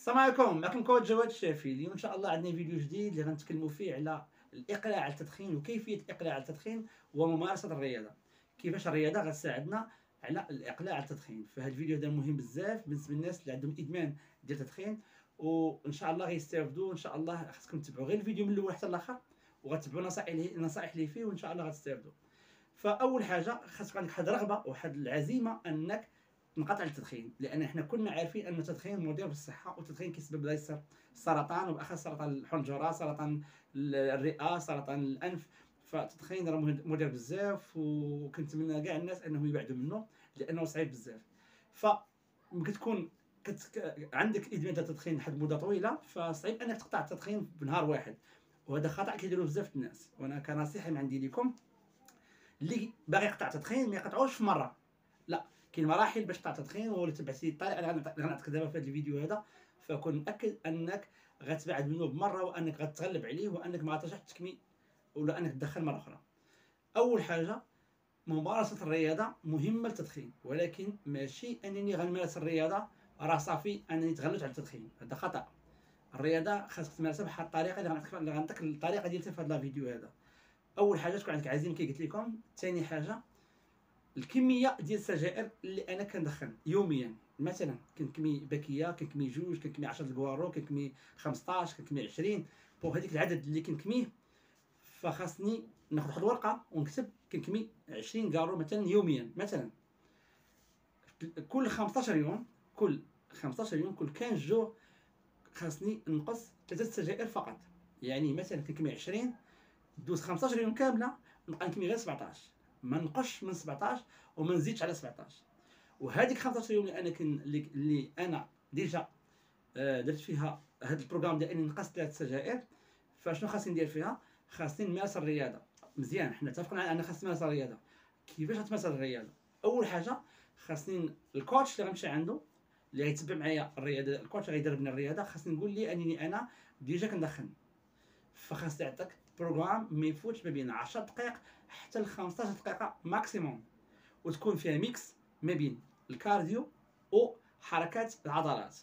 السلام عليكم، معكم كوتش جواد الشافي. اليوم ان شاء الله عندنا فيديو جديد اللي غنتكلموا فيه على الاقلاع على التدخين وكيفيه الاقلاع على التدخين وممارسه الرياضه. كيفاش الرياضه غتساعدنا على الاقلاع على التدخين. فهاد الفيديو هذا مهم بزاف بالنسبه للناس اللي عندهم ادمان ديال التدخين، وان شاء الله غيستافدوا. ان شاء الله خاصكم تتبعوا غير الفيديو من الاول حتى الاخر وغتبعوا نصائح اللي فيه، وان شاء الله غتستافدوا. فاول حاجه خاصك عندك واحد الرغبه وواحد العزيمه انك نقطع التدخين، لان حنا كلنا عارفين ان التدخين مضر بالصحه، والتدخين كيسبب لا يسر السرطان، وبالاخص سرطان الحنجره، سرطان الرئه، سرطان الانف. فالتدخين راه مضر بزاف، وكنتمنى كاع الناس انهم يبعدوا منه لانه صعيب بزاف. ف كتكون عندك ادمان ديال التدخين لحد مده طويله، فصعيب انك تقطع التدخين بنهار واحد، وهذا خطا كيديروه بزاف الناس. وانا كنصيحه من عندي لكم، اللي باغي يقطع التدخين ما يقطعوش في مره، لا، كاين مراحل باش تقطع التدخين. ولا تبعتي الطريقه اللي غنعطيك دابا في هذا الفيديو هذا، فكون متاكد انك غتبعد منه بمره، وانك غتغلب عليه، وانك ما غاترجعش تكمي ولا انك تدخل مره اخرى. اول حاجه، ممارسه الرياضه مهمه للتدخين، ولكن ماشي انني غنمارس الرياضه راه صافي انني تغلبت على التدخين، هذا خطا. الرياضه خاصك تمارسها بحال الطريقه اللي غنعطيك الطريقه ديالتها في هذا الفيديو هذا. اول حاجه تكون عندك عزيمه كي قلت لكم. ثاني حاجه، الكميه ديال السجائر اللي انا كندخن يوميا. مثلا كنكمي باكيه، كنكمي جوج، كنكمي 10 الكوارو، كنكمي 15، كنكمي 20. فوق هذيك العدد اللي كنكميه، فخاصني ناخذ واحد الورقه ونكتب كنكمي 20 كارو مثلا يوميا. مثلا كل 15 يوم، كل 15 يوم، كل 15 جور خاصني نقص 3 سجائر فقط. يعني مثلا كنكمي 20، دوز 15 يوم كامله نبقى نكمي غير 17، ما نقصش من 17 وما نزيدش على 17. وهذيك 15 يوم اللي انا ديجا درت فيها هذا البروغرام ديال اني نقصت 3 سجائر، فشنو خاصني ندير فيها؟ خاصني نمارس الرياضه مزيان. حنا اتفقنا على ان خاصني نمارس الرياضه. كيفاش غتمارس الرياضه؟ اول حاجه خاصني الكوتش اللي غنمشي عنده، اللي غيتبع معايا الرياضه، الكوتش اللي غيدربني الرياضه، خاصني نقول لي انني انا ديجا كندخن. فخاص يعطيك بروغرام ما يفوتش ما بين 10 دقائق حتى ل 15 دقيقه ماكسيموم، وتكون فيها ميكس ما بين الكارديو وحركات العضلات،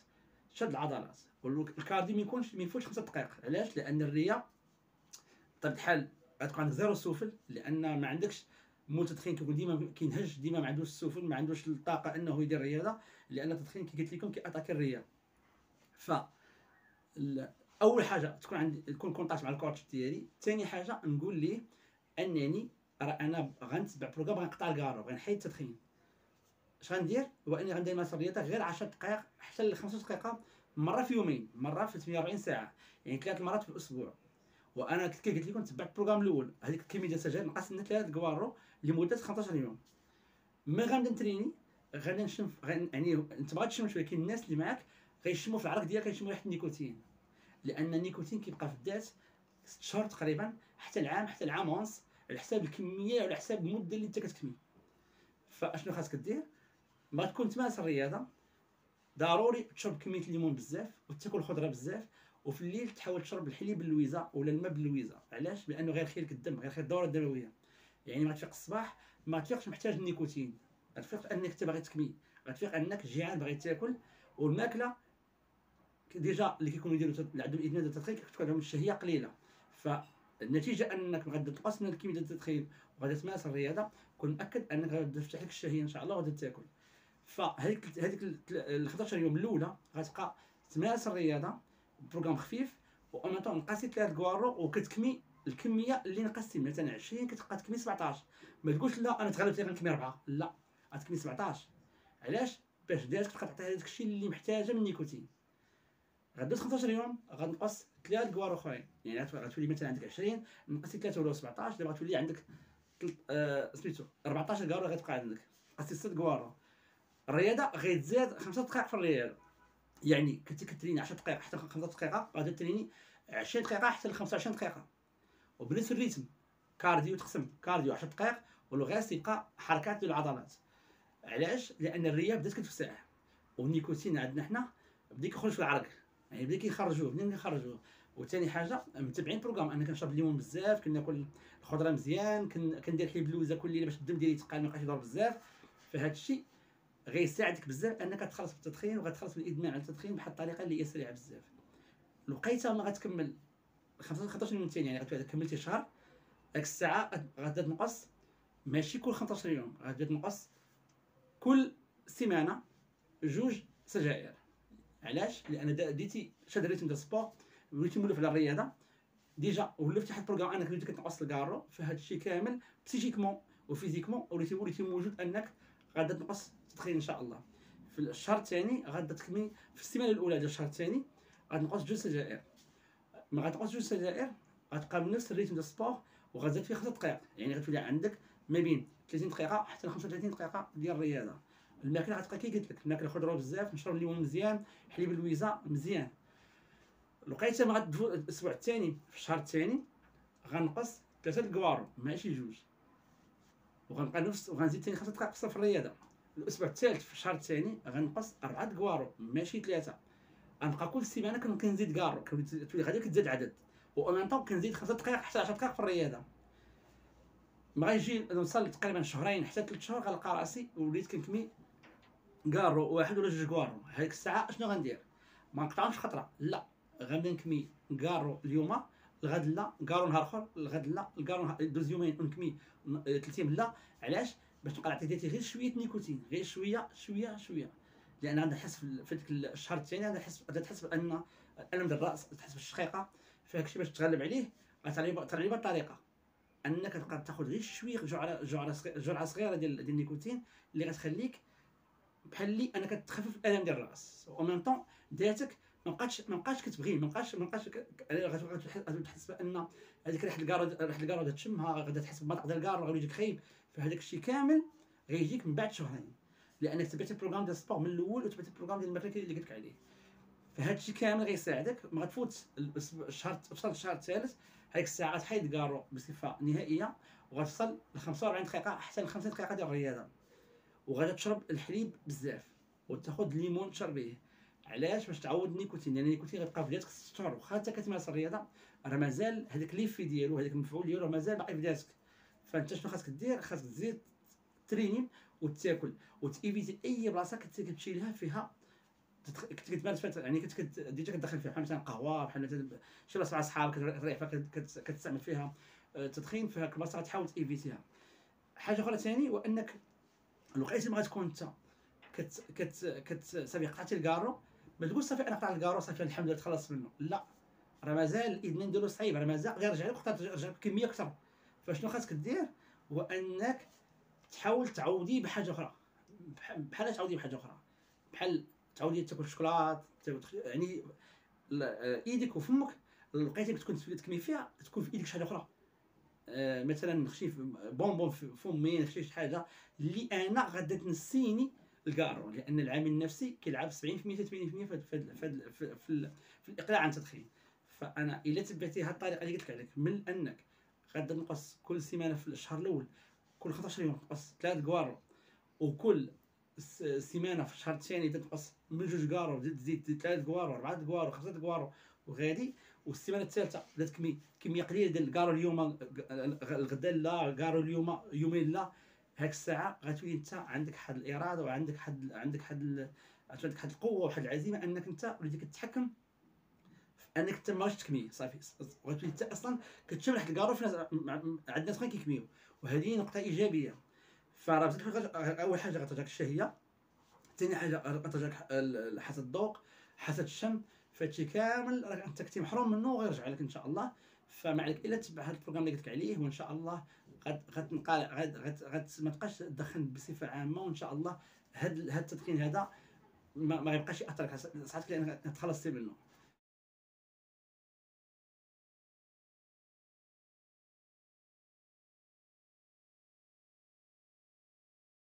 شد العضلات. والكارديو ما يفوتش 5 دقائق. علاش؟ لان الريه بطبيعه الحال غتكون عندك زيرو السفل، لان ما عندكش مول تدخين كيكون ديما كينهج، ديما ما عندوش السفل، ما عندوش الطاقه انه يدير الرياضه، لان التدخين كي قلت لكم كياتاكي الريه. ف اول حاجه تكون كونتاكت مع الكوتش ديالي. ثاني حاجه نقول ليه انني انا غنتبع بروغرام، غنقطع الكارو، غنحيد التدخين. اش غندير؟ هو اني غندير مثلا الرياضه غير 10 دقائق حتى ل 15 دقيقه، مره في يومين، مره في 48 ساعه، يعني 3 مرات في الاسبوع. وانا كي قلت لكم تبعت البروغرام الاول، هذيك الكميه ديال السجاير نقص لنا 3 كوارو لمده 15 يوم. ملي غنبدا نتريني غادي نشم، يعني انت بغا تشم، ولكن الناس اللي معاك غيشموا في العرق ديالك، غيشموا ريحه النيكوتين، لان النيكوتين كيبقى في الذات 6 شهور تقريبا حتى العام، حتى العام ونص، على حساب الكميه وعلى حساب المده اللي انت كتكمي. فاشنو خاصك دير؟ ما تكون تمارس الرياضه، ضروري تشرب كميه الليمون بزاف وتاكل خضره بزاف، وفي الليل تحاول تشرب الحليب باللويزه ولا الماء باللويزه. علاش؟ لانه غير خير الدم، غير خير الدوره الدمويه. يعني ما تفيق الصباح ما تفيقش محتاج النيكوتين، غتفيق انك انت باغي تكمي، غتفيق انك جيعان باغي تاكل. والماكله ديجا اللي كيكونوا يديروا اللي عندهم ادمان ديال التدخين كتكون عندهم الشهيه قليله، فالنتيجه انك غادي تنقص من الكميه ديال التدخين وغادي تمارس الرياضه، كون متاكد انك غادي تفتح لك الشهيه ان شاء الله وغادي تاكل. فهذيك ال 15 يوم الاولى غتبقى تمارس الرياضه بروغرام خفيف، واونطون نقصي 3 كوارو وكتكمي الكميه اللي نقصتي. مثلا 20 كتبقى تكمي 17، ما تقولش لا انا تغلبت غنكمي 4، لا، غتكمي 17. علاش؟ باش ديالك تبقى تعطي هذاك الشيء اللي محتاجه من النيكوتين. غدوز 15 يوم غنقص 3 كوار اخرين، يعني غتولي مثلا عندك 20 نقصتي 3 ولا 17، دابا غتولي عندك سميتو 14 كوار غتبقى عندك، نقصتي 6 كوار. الرياضه غيتزاد 5 دقائق في الرياضه، يعني كنتي كتريني 10 دقائق حتى 5 دقائق، غادي تريني 20 دقيقه حتى ل 25 دقيقه، وبنفس الريتم. كارديو تقسم كارديو 10 دقائق، والغاز يبقى حركات ديال العضلات. علاش؟ لان الريه بدات كتفسح، والنيكوتين عندنا حنا بدا كيخرج في العرق، يعني بدا كيخرجوه. منين كيخرجوه؟ وثاني حاجه متبعين بروغرام، انا كنشرب الليمون بزاف، كناكل الخضره مزيان، كندير حليب اللوزه كل ليله باش الدم ديالي يتقال ما يبقاش يضرب بزاف. فهاد الشيء غيساعدك بزاف انك تخلص من التدخين وغتخلص من الادمان على التدخين بواحد الطريقه اللي هي سريعه بزاف. لقيتها ما غتكمل 15 يوم ثاني، يعني كملتي شهر، داك الساعه غادا تنقص، ماشي كل 15 يوم، غادا تنقص كل سيمانه 2 سجائر. علاش؟ لان ديتي شاد الريتم ديال السبور، وليتي مولف على الرياضه ديجا، ولفتي واحد البروغرام انك وليتي كتنقص الكارو، فهاد الشيء كامل بسيكيكمون وفيزيكمون وليتي موجود انك غادا تنقص التدخين ان شاء الله. في الشهر الثاني غادا تكمل، في السيمانه الاولى ديال الشهر الثاني غتنقص 2 سجائر. ما غتنقص 2 سجائر غتبقى بنفس الريتم ديال السبور، وغتزيد فيه 5 دقائق، يعني غتولي عندك ما بين 30 دقيقه حتى ل 35 دقيقه ديال الرياضه. الماكله غتبقى كي قلت لك، الماكله خضره بزاف، نشرب الليمون مزيان، حليب اللويزه مزيان. لقيتها ما غتدوز الاسبوع الثاني في الشهر الثاني غنقص 3 الكوارو ماشي 2، وغنبقى نفس، وغنزيد ثاني 5 دقائق في الرياضه. الاسبوع الثالث في الشهر الثاني غنقص 4 كوارو ماشي 3. غنبقى كل سيمانه كنزيد كارو، تولي غادي كتزاد عدد، و ان طون كنزيد 5 دقائق حتى 10 دقائق في الرياضه. ما غيجي نوصل تقريبا شهرين حتى 3 شهور غنلقى راسي وليت كنكمي كارو واحد ولا 2 كوارو. هذيك الساعه اشنو غندير؟ ما نقطعهمش خطره، لا، غنبدا نكمي كارو اليوم، الغد لا، كارو نهار اخر، الغد لا، الكارو دوز يومين ونكمي 3 ايام لا. علاش؟ باش تبقى العطيتي غير شويه نيكوتين، غير شويه شويه شويه، لان غادي نحس في ديك الشهر الثاني غادي تحس بان الالم ديال الراس، تحس بالشقيقه. فهاك الشيء باش تغلب عليه غتغلب الطريقه انك تبقى تاخذ غير شويه جرعه صغيره ديال النيكوتين اللي غتخليك بحال اللي انك تخفف الالم ديال الراس، و ميم طون ذاتك ما بقاش كتبغي، ما بقاش غتحس بان هذيك ريحه الكارو غادا تشمها، غادا تحس بالمذاق ديال الكارو، غادي يجيك خايب. فهذاك الشيء كامل غيجيك من بعد شهرين، لانك تبعتي البروغرام ديال السبور من الاول وتبعتي البروغرام ديال الماكله اللي قلت لك عليه. فهاد الشيء كامل غيساعدك ما غتفوت الشهر الثالث، هذيك الساعه تحيد كارو بصفه نهائيه، وغتوصل ل 45 دقيقه حتى ل 50 دقيقه ديال الرياضه، وغادا تشرب الحليب بزاف وتاخذ الليمون تشربيه. علاش؟ باش تعوض النيكوتين، لان النيكوتين غيبقى في ديالك 6 شهور، واخا انت كتمارس الرياضه راه مازال هذاك ليفي ديالو، هذاك المفعول ديالو مازال باقي في ديالك. فانت شنو خاصك دير؟ خاصك تزيد تريني وتاكل وتيفيتي اي بلاصه كتمشي لها فيها كتمارس فيها، يعني ديجا كتدخل فيها بحال مثلا قهوه، بحال مثلا شي بلاصه مع صحابك كتريح فيها كتستعمل فيها التدخين، فهاك البلاصه غتحاول تيفيتيها. حاجه اخرى ثاني، وانك الوقيته ما غتكون انت صافي قطعتي الكارو، ما تقول صافي انا قطعت الكارو صافي الحمد لله تخلصت منه، لا، راه مازال الادمان ديالو صعيب، راه مازال غيرجع لك وقت ترجع بكميه اكثر. فشنو خاصك دير؟ هو انك تحاول تعوضيه بحاجه اخرى، بحال تعوضيه بحاجه اخرى، بحال تعوضي تاكل الشوكولات، يعني ايدك وفمك لقيتك تكون تكمي فيها تكون في ايدك شي حاجه اخرى. مثلا خشي بونبون في فمي، خشي شي حاجه اللي انا غادا تنسيني الكارو، لان العامل النفسي كيلعب 70% 80% في الاقلاع عن التدخين. فانا الا تبعتي هذه الطريقه اللي قلت لك عليك، من انك غادا تنقص كل سيمانه في الشهر الاول، كل 15 يوم تنقص 3 كوارو، وكل سيمانه في الشهر الثاني تنقص من 2 كوارو، تزيد 3 كوارو، 4 كوارو، 5 كوارو، وغادي. والسيمانه الثالثه بدات كميه قليله ديال الكارو اليوم، الغدا لا، كارو اليوم يومين لا. هاك الساعه غتولي انت عندك حد الاراده، وعندك حد القوه وحد العزيمه، انك انت وليتي كتحكم في انك انت ماش تكمي صافي، غتولي انت اصلا كتشم ريحه الكارو في ناس، عندنا ناس كيكميو، وهذه نقطه ايجابيه. فراه اول حاجه غترجعك الشهيه، ثاني حاجه غترجعك حاسه الذوق، حاسه الشم. فهادشي كامل راك انت كنتي محروم منه وغيرجع لك ان شاء الله. فما عليك الا تتبع هذا البروغرام اللي قلت لك عليه، وان شاء الله ما تبقاش تدخن بصفه عامه، وان شاء الله هاد التدخين هذا ما يبقاش ياثر عليك صحتك، لانك تخلصتي منه.